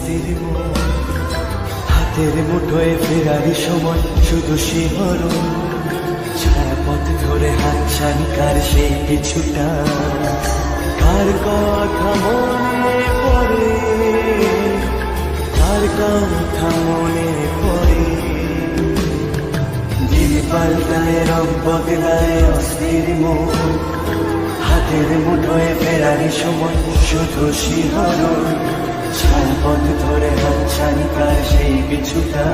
অস্থির মন, হাতের মুঠোয় ফেরারি সময় শুধু শিহরণ, ছায়াপথ ধরে হাতছানি কার সেই কিছুটা, কার কথা মনে পড়ে, কার কথা মনে পড়ে। দিন পাল্টায় রং বদলায় অস্থির মন, হাতের মুঠোয় ফেরারি সময় শুধু শিহরণ, ছায়াপথ ধরে হাতছানি কার সেই কিছুটা।